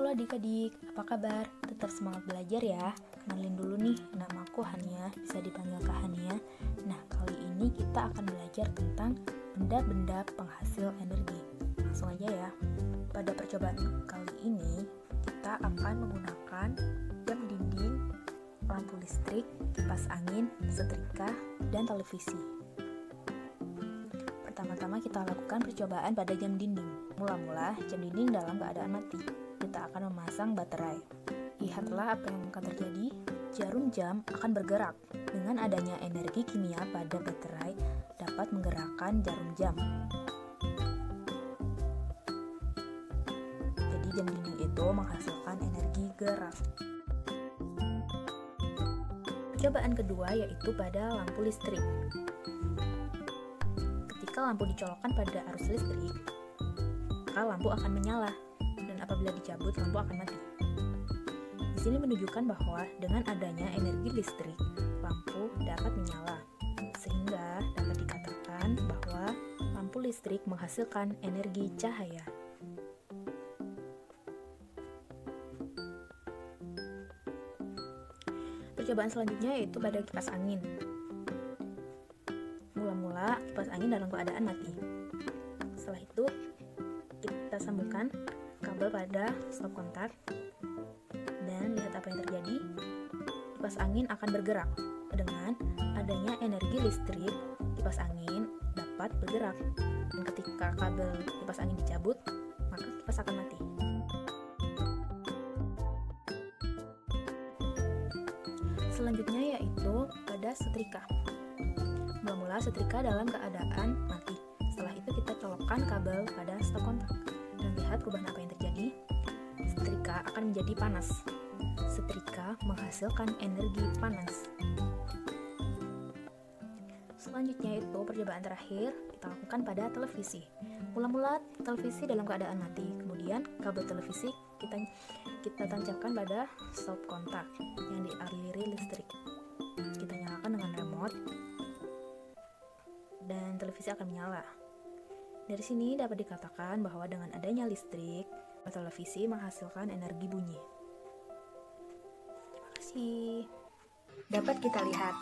Halo adik-adik, apa kabar? Tetap semangat belajar ya. Kenalin dulu nih, namaku Hania, bisa dipanggil Kak Hania. Nah, kali ini kita akan belajar tentang benda-benda penghasil energi. Langsung aja ya. Pada percobaan kali ini, kita akan menggunakan jam dinding, lampu listrik, kipas angin, setrika, dan televisi. Pertama-tama kita lakukan percobaan pada jam dinding. Mula-mula, jam dinding dalam keadaan mati. Kita akan memasang baterai. Lihatlah apa yang akan terjadi. Jarum jam akan bergerak. Dengan adanya energi kimia pada baterai dapat menggerakkan jarum jam. Jadi jam dinding itu menghasilkan energi gerak. Percobaan kedua yaitu pada lampu listrik. Ketika lampu dicolokkan pada arus listrik, maka lampu akan menyala. Dan apabila dicabut, lampu akan mati. Di sini menunjukkan bahwa dengan adanya energi listrik, lampu dapat menyala, sehingga dapat dikatakan bahwa lampu listrik menghasilkan energi cahaya. Percobaan selanjutnya yaitu pada kipas angin. Mula-mula kipas angin dalam keadaan mati. Setelah itu, kita sambungkan kabel pada stop kontak dan lihat apa yang terjadi. Kipas angin akan bergerak. Dengan adanya energi listrik, kipas angin dapat bergerak. Dan ketika kabel kipas angin dicabut, maka kipas akan mati. Selanjutnya yaitu pada setrika. Mula-mula setrika dalam keadaan mati. Setelah itu kita colokkan kabel pada stop kontak. Dan lihat perubahan apa yang terjadi. Setrika akan menjadi panas. Setrika menghasilkan energi panas. Selanjutnya itu percobaan terakhir kita lakukan pada televisi. Mula-mula televisi dalam keadaan mati. Kemudian kabel televisi kita tancapkan pada stop kontak yang dialiri listrik. Kita nyalakan dengan remote dan televisi akan menyala. Dari sini dapat dikatakan bahwa dengan adanya listrik, televisi menghasilkan energi bunyi. Terima kasih. Dapat kita lihat,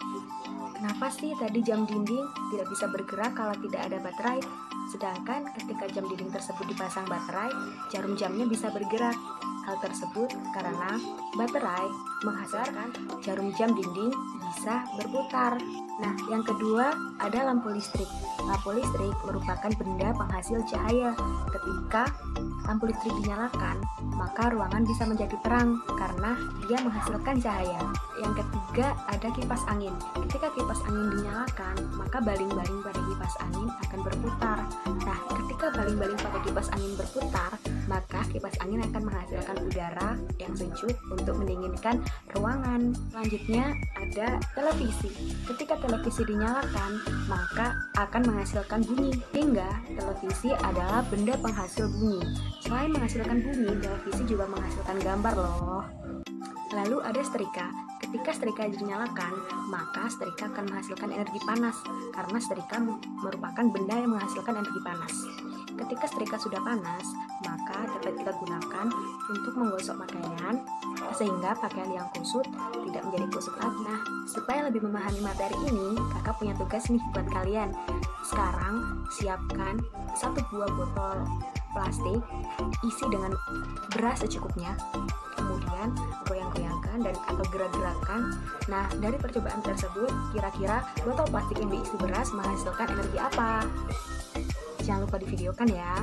kenapa sih tadi jam dinding tidak bisa bergerak kalau tidak ada baterai, sedangkan ketika jam dinding tersebut dipasang baterai, jarum jamnya bisa bergerak. Hal tersebut karena baterai menghasilkan jarum jam dinding bisa berputar. Nah, yang kedua ada lampu listrik. Lampu listrik merupakan benda penghasil cahaya. Ketika lampu listrik dinyalakan, maka ruangan bisa menjadi terang karena dia menghasilkan cahaya. Yang ketiga ada kipas angin. Ketika kipas angin dinyalakan, maka baling-baling pada kipas angin akan berputar. Nah, ketika baling-baling pada kipas angin berputar, maka kipas angin akan menghasilkan udara yang sejuk untuk mendinginkan ruangan. Selanjutnya ada televisi. Ketika televisi dinyalakan, maka akan menghasilkan bunyi. Hingga televisi adalah benda penghasil bunyi. Selain menghasilkan bunyi, televisi juga menghasilkan gambar loh. Lalu ada setrika. Ketika setrika dinyalakan, maka setrika akan menghasilkan energi panas karena setrika merupakan benda yang menghasilkan energi panas. Ketika setrika sudah panas, maka dapat kita gunakan untuk menggosok pakaian sehingga pakaian yang kusut tidak menjadi kusut lagi. Nah, supaya lebih memahami materi ini, kakak punya tugas nih buat kalian. Sekarang siapkan 1 buah botol plastik isi dengan beras secukupnya. Kemudian goyang-goyangkan dan atau gerak-gerakan. Nah, dari percobaan tersebut, kira-kira botol plastik yang diisi beras menghasilkan energi apa? Jangan lupa divideokan ya.